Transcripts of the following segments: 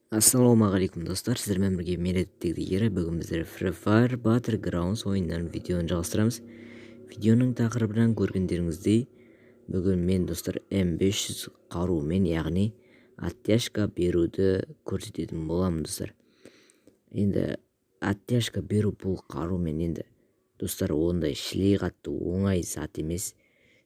Ассалаумағалейкүм достар, сіздермен бірге бередідегі бүгін біздер Free Fire Battlegrounds ойыннан видеоны жалғастырамыз. Видеоның тақырыбынан көргендеріңіздей, бүгін мен достар M500 қаруымен, яғни отяшка беруді көрсететін боламын достар. Енді отяшка беру бұл қарумен енді достар ондай шілей қатты оңай зат емес.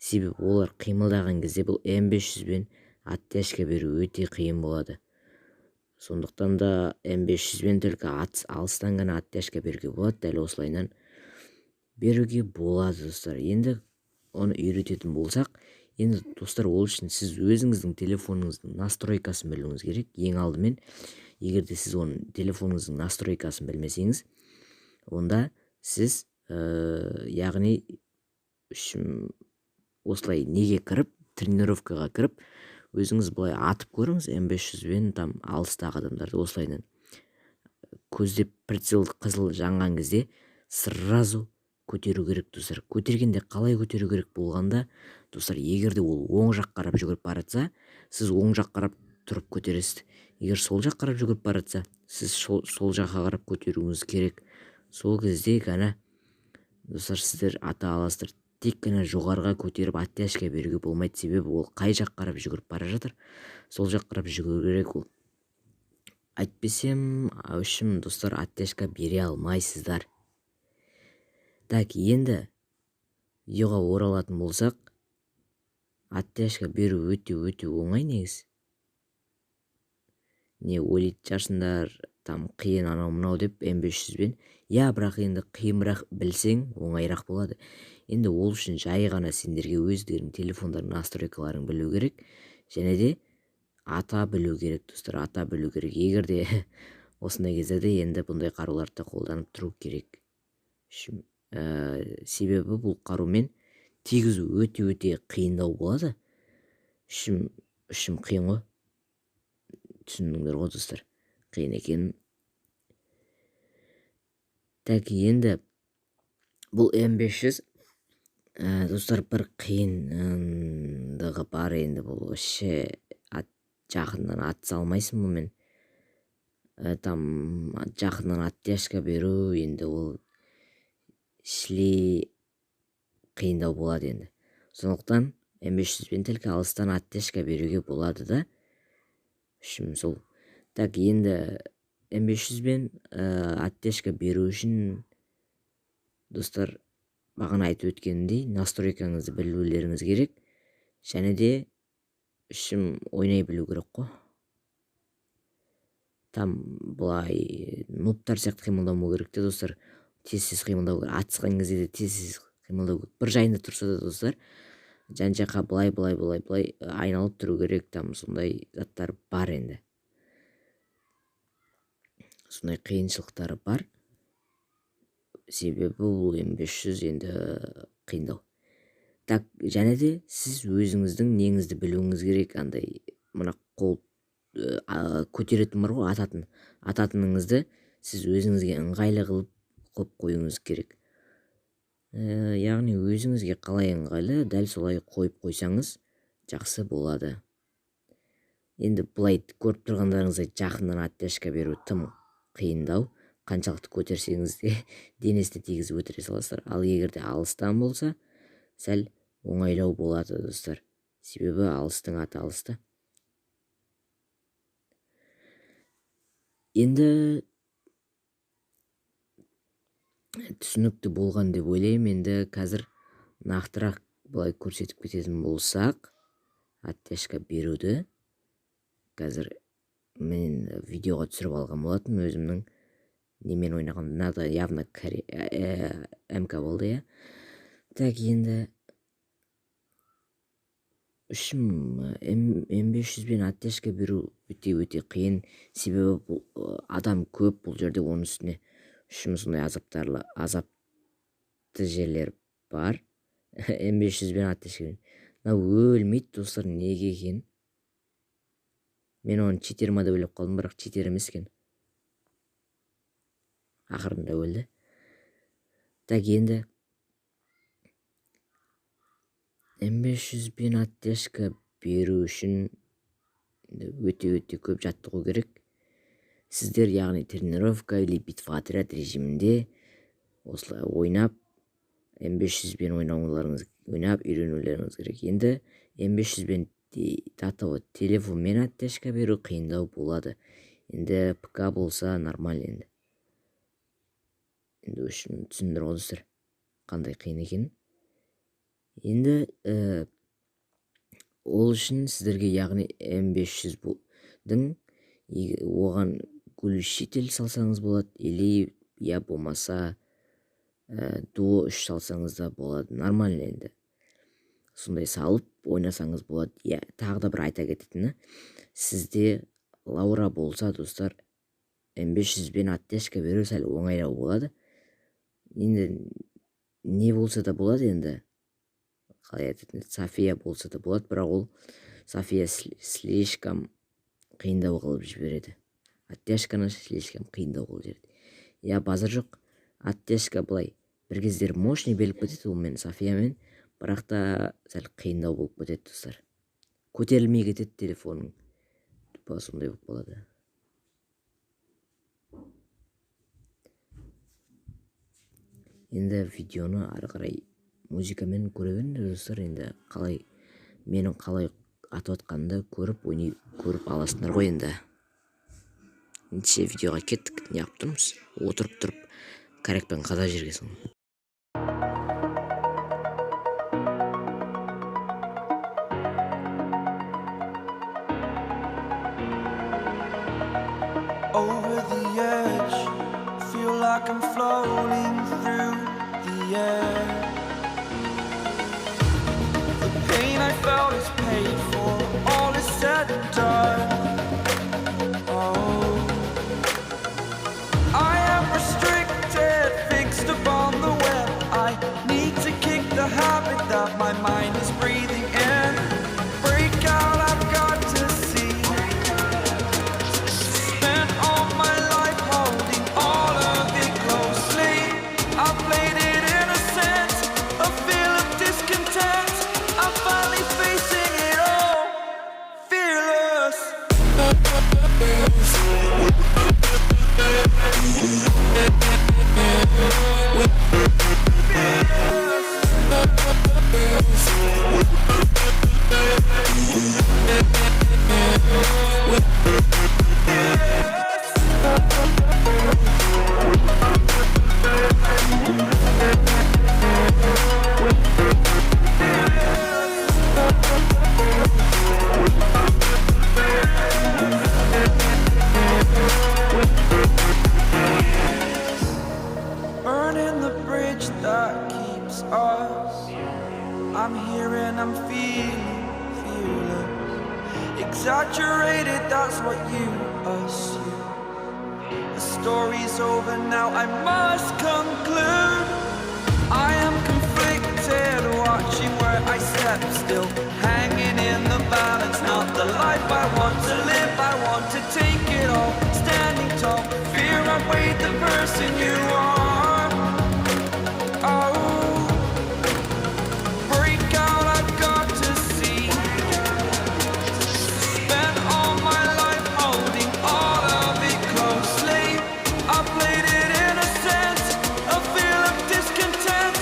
Себебі олар қимылдаған кезде бұл M500 бен отяшка беру өте қиын болады. Сондықтан да M500 бен только алыстан ғана отяшка беруге болады, дәл осылайынан беруге болады достар. Енді оны үйрететін болсақ, енді достар ол үшін сіз өзіңіздің телефоныңыздың настройкасын білуіңіз керек. Ең алдымен, егер де сіз оның телефоныңыздың настройкасын білмесеңіз, онда сіз яғни осылай неге кіріп, тренировкаға кіріп, өзіңіз былай атып көріңіз M500 бен там алыстағы адамдарды осылайынан көздеп прицел қызыл жанған кезде сразу көтеру керек достар. Көтергенде қалай көтеру керек болғанда достар, егерде ол оң жақ қарап жүгіріп баратса, сіз оң жақ қарап тұрып көтересіз. Егер сол жақ қарап жүгіріп баратса, сіз сол жаққа қарап көтеруіңіз керек. Сол кезде ғана достар сіздер ата аласыздар. Тек қана жоғарға көтеріп отяшка беруге болмайды, себебі ол қай жақ қарап жүгіріп бара жатыр, сол жақ қарап жүгіру керек ол. Айтпесем, үшін достар отяшка бере алмайсыздар. Так, енді видеоға оралатын болсақ, отяшка беру өте оңай негіз. Не ойлайтын шығарсыңдар, там қиын анау мынау деп M500 бен. Я, бірақ енді қиынырақ білсең, оңайырақ болады. Енді ол үшін жай ғана сендерге өздерінің телефондарының настройкаларын білу керек, және де ата білу керек достар, ата білу керек. Егер де осындай кездерде енді бұндай қаруларды қолданып тұру керек. Себебі бұл қарумен тигізу өте қиындау болады. Үшім қиын ғой. Түсіндіңдер ғой достар, қиын екен. Так, енді бұл M500 достар бір қиындығы бар. Енді бұл жақыннан ат салмайсың бұмен. Там жақыннан отяшка беру, енді ол шілей қиындау болады енді. Сондықтан M500 бен тільки алыстан отяшка беруге болады да. Сол. Так, енді M500 бен отяшка беру үшін достар, маған айтып өткенімдей, настройкаңызды білулеріңіз керек, және де ойнай білу керек қой. Там бұлай нуптар сияқты қимылдамау керек те достар, тез қимылдау керек. Атысқан кезде де тез қимылдау керек. Бір жайында тұрса да достар, жан-жаққа былай айналып тұру керек. Там сондай заттар бар енді. Сондай қиыншылықтары бар. Себебі бұл M500 енді қиындау. Так, және де сіз өзіңіздің неңізді білуіңіз керек. Андай мына қол көтеретін бар ғой, ататыныңызды сіз өзіңізге ыңғайлы қылып қойуыңыз керек. Яғни өзіңізге қалай ыңғайлы, дәл солай қойып қойсаңыз жақсы болады. Енді бұлай көріп тұрғандарыңыздай жақыннан отяшка беру тым қиындау. Қаншалықты көтерсеңіз де денесті тигізіп өтіре саласыздар. Ал егерде алыстан болса, сәл оңайлау болады достар. Себебі алыстың аты алысты. Енді түсінікті болған деп ойлаймын. Енді қазір нақтырақ былай көрсетіп кететін болсақ, отяшка беруді қазір мен видеоға түсіріп алған болатын, өзімнің немен ойнаған. Надо явно МК болды, я. Так, енді M500 бен отяшка беру өте қиын. Себебі адам көп бұл жерде, оның үстіне сондай азапты жерлер бар. M500 бен отяшка беру. Өлмейді достар, неге екен? Мен оны читер ма деп ойлап қалдым, бірақ читер емес екен. Ақырында өлді. Так, енді M500 бен отяшка беру үшін өте көп жаттығу керек. сіздер яғни тренировка или битва отряд режимінде осылай ойнап M500 бен ойнап үйренулеріңіз керек. Енді M500 бен телефонмен отяшка беру қиындау болады. Енді ПК болса нормально енді. Енді үшін түсіндір отырсыздар қандай қиын екенін. Енді ол үшін сіздерге яғни M500-дің оған глушитель салсаңыз болады, или я болмаса дуо 3 салсаңыз да болады. Нормально енді. Сондай салып ойнасаңыз болады. Тағы да бір айта кететіні, сізде Лаура болса, достар, M500 бен отяшка беру сәл оңайрау болады. Енді не болса да болады енді. Қалай айтатын, София болса да болады, бірақ ол София слишком қиындау қылып жібереді. Отяшканы слишком қиындау қылып жібереді. Базар жоқ. Отяшка былай бір кездер мощный беліп кетеді, олмен Софиямен, бірақ та сәл қиындау болып кетеді, достар. Көтерілмей кетеді телефонның. Сондай болып болады. Енді видеоны ары қарай музыкамен көре беріңдер, достар. Енді менің қалай атып атқанымды көріп аласыңдар ғой енді. Ендеше видеоға кеттік. Не қылып тұрмыз? Отырып тұрып корректпен қаза жергесің. Over the edge, feel like I'm floating through the air. The pain I felt is paid for, all is said and done. Oh, I am restricted, fixed upon the web. I need to kick the habit that my mind is breathing in. Break out, I've got to see. Spent all my life holding all of it closely. I played it innocent, a feel of discontent. I'm finally facing it all, fearless. Burning the bridge that keeps us. I'm here and I'm feeling fearless. Exaggerated, that's what you assume. The story's over now, I must conclude. I am conflicted, watching where I step still, hanging in the balance. Not the life I want to live, I want to take it all. Standing tall, fear I weighed the person you are. Oh, break out, I've got to see. Spent all my life holding all of it closely. I played it innocent, a feel of discontent.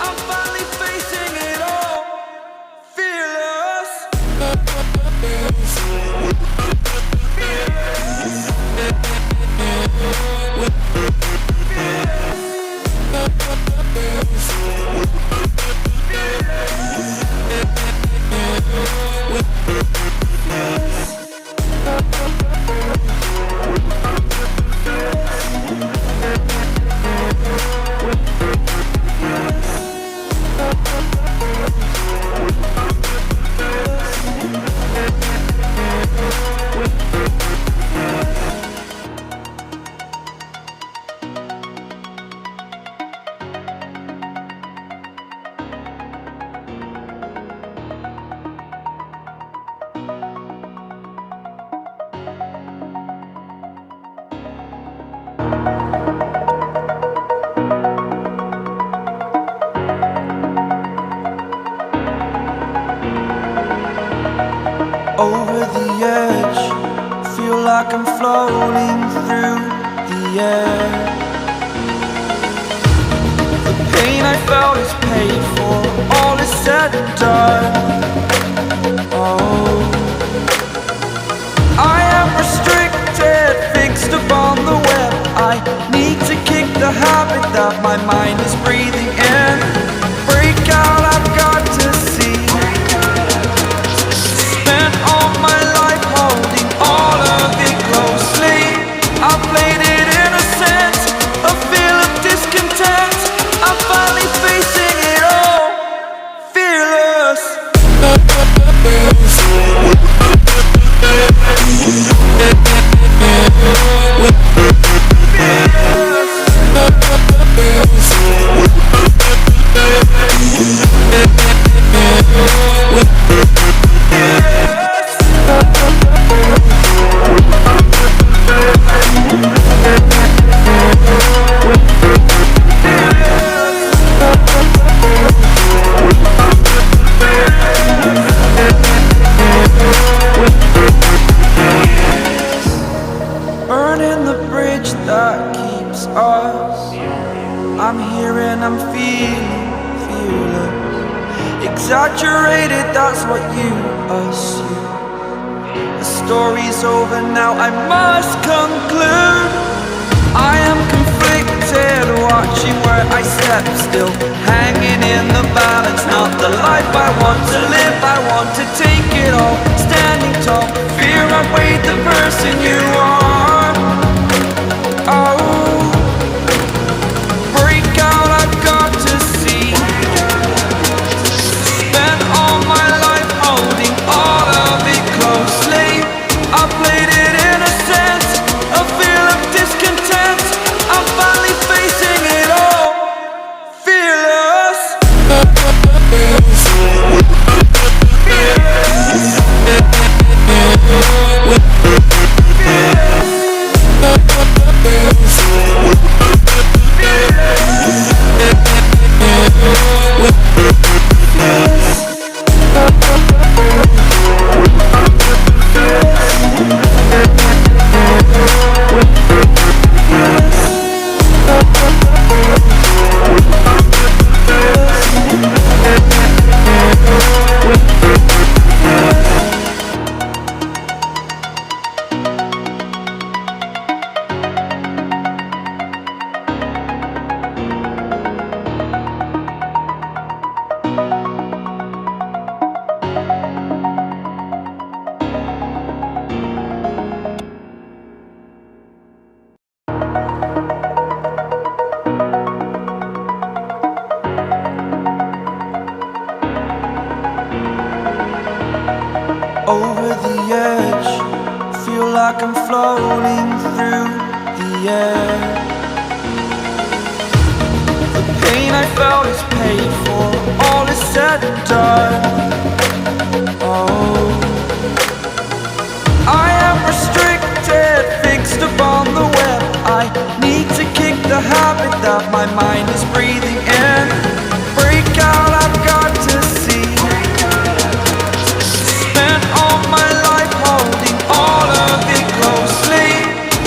I'm finally facing it all, fearless. Fearless. floating through the air. The pain I felt is paid for, all is said and done. Oh, I am restricted, fixed upon the web. I need to kick the habit that my mind is breathing in. Break out, I've got to see. Spent all my life holding all of it closely. I played it innocent, a feel of discontent. I'm finally facing it all, fearless. Burning the bridge that keeps us. I'm here and I'm feeling fearless. Exaggerated, that's what you assume. The story's over now, I must conclude. I am conflicted, watching where I step still, hanging in the balance. Not the life I want to live, I want to take it all. Standing tall, fear I weighed the person you are. Oh, break out, I've got to see. Spent all my life holding all of it closely. I played it innocent, a feel of discontent. I'm finally facing it all, fearless. Over the edge, feel like I'm floating through the air. The pain I felt is paid for, all is said and done. Oh, I am restricted, fixed upon the web. I need to kick the habit that my mind is breathing in. Break out, I've got to see. Spent all my life holding all of it closely.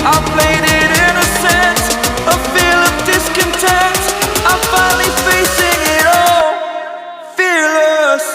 I played it innocent, a feel of discontent. I'm finally facing it all, fearless.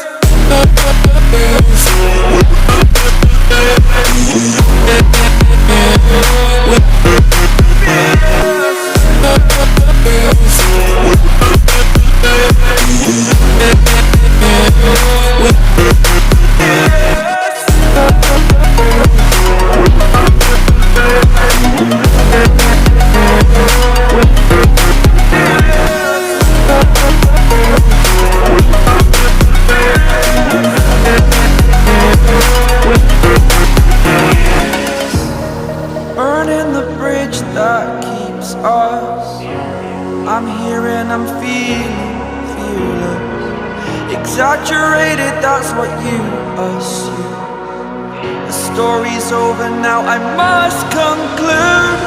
Burning the bridge that keeps us. I'm here and I'm feeling fearless. Exaggerated, that's what you assume. The story's over now, I must conclude.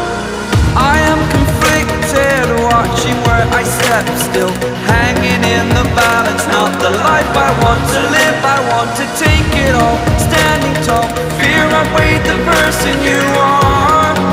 I am conflicted, watching where I step still, hanging in the balance. Not the life I want to live, I want to take it all. Standing tall, fear I weighed the person you are.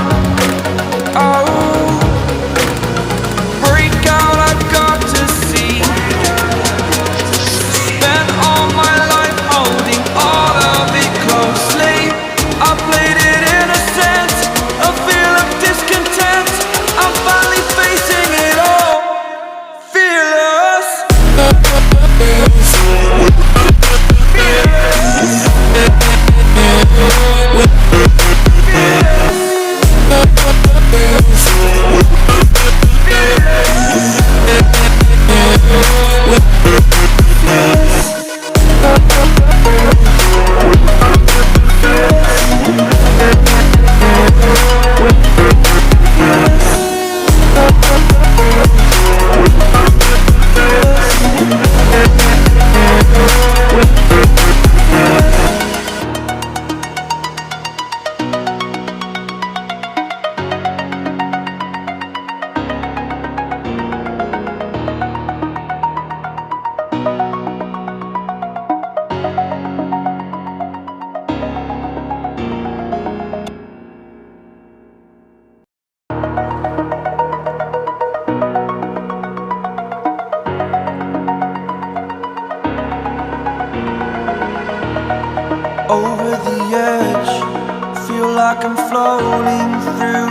floating through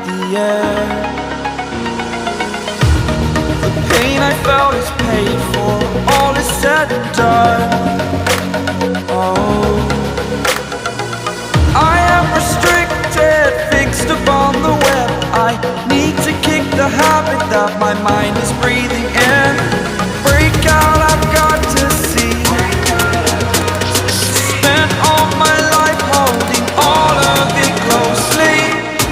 the air. The pain I felt is paid for, all is said and done. Oh, I am restricted, fixed upon the web. I need to kick the habit that my mind is breathing in. Break out, I've got to see. Spent all my life holding all of it closely.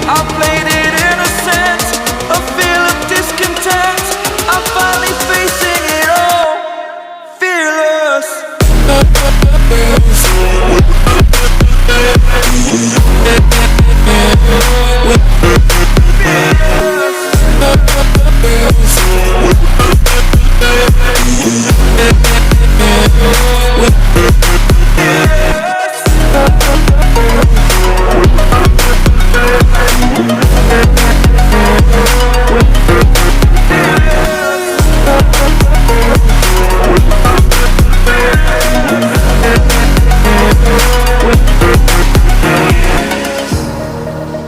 I played it innocent, a feel of discontent. I'm finally facing it all, fearless.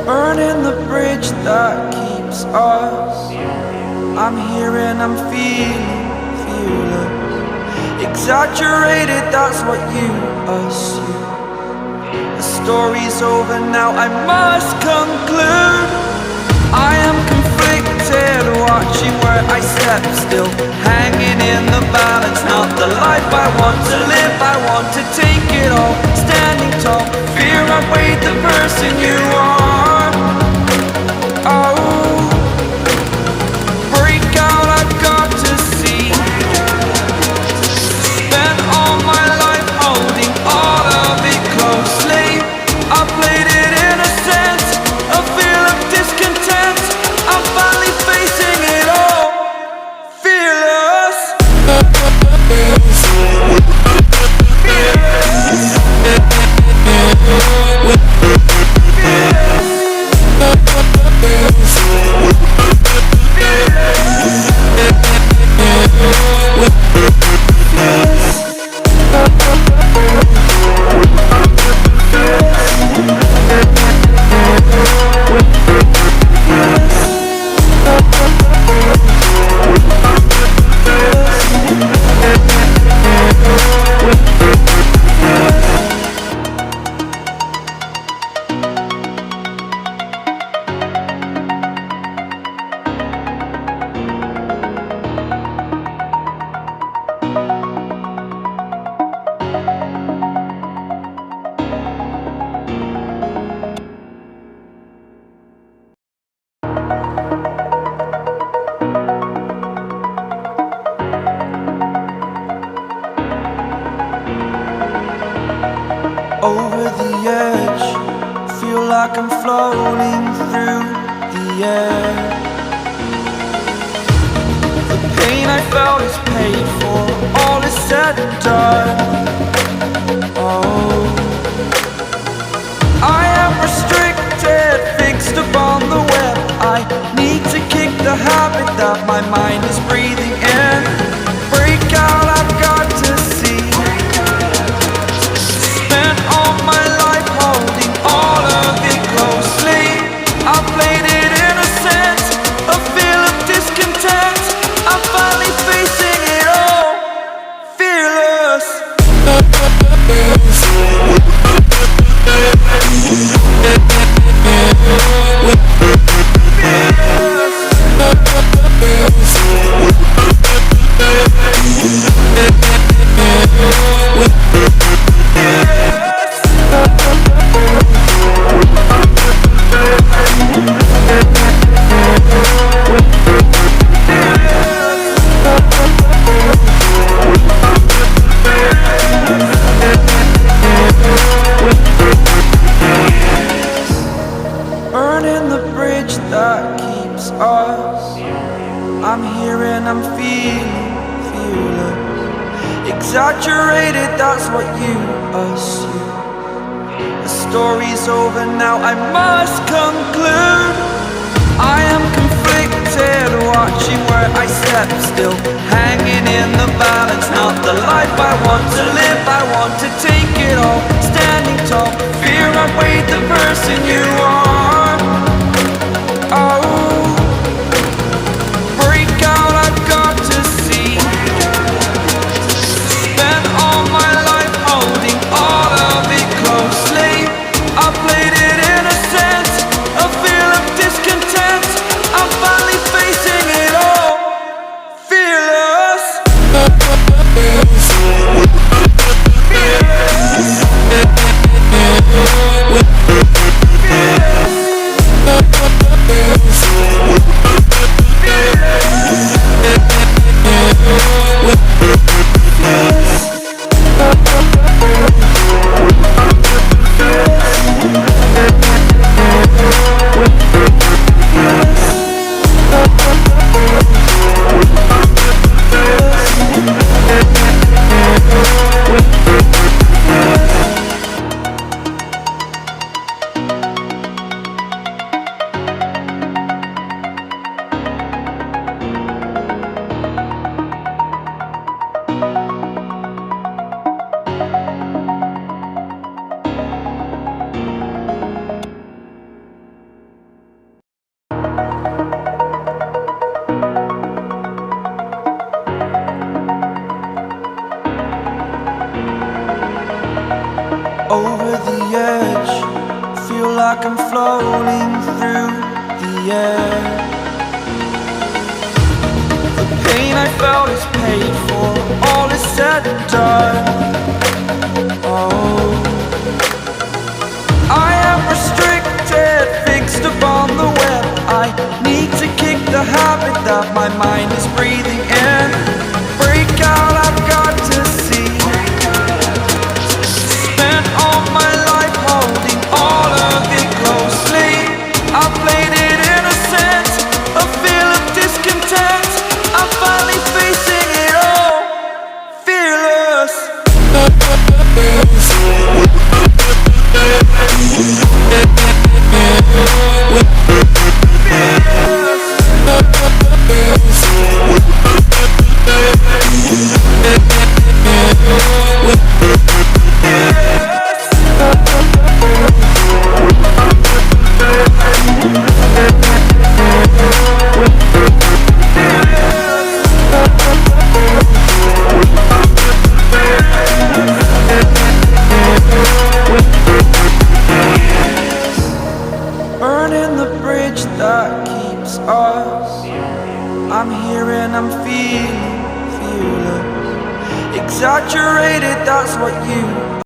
Burning the bridge that keeps us. I'm here and I'm feeling fearless. Exaggerated, that's what you assume. The story's over now, I must conclude. I am conflicted, watching where I step still, hanging in the balance. Not the life I want to live, I want to take it all. Standing tall, fear I weighed the person you are. Oh, break out, I've got to see. Spent all my life holding all of it closely. I played it innocent, a feel of discontent. I'm finally facing it all, fearless. Over the edge, feel like I'm floating through the air. The pain I felt is paid for, all is said and done. Oh, I am restricted, fixed upon the web. I need to kick the habit that my mind is breathing in. Break out, I've got to see. Spent all my life holding all of it closely. I played it innocent, a feel of discontent. I'm finally facing it all, fearless. Burning the bridge that keeps us. I'm here and I'm feeling fearless. Exaggerated, that's what you assume. The story's over now, I must conclude. I am conflicted, watching where I step still, hanging in the balance. Not the life I want to live, I want to take it all. Standing tall, fear I weighed the person you are. like I'm floating through the air. The pain I felt is paid for, all is said and done. Oh, I am restricted, fixed upon the web. I need to kick the habit that my mind is breathing in. Break out, I've got to see. Spent all my life holding all of it closely. I played it innocent, a feel of discontent. I'm finally facing it all, fearless. Burning the bridge that keeps us. I'm here and I'm feeling fearless. Exaggerated, that's what you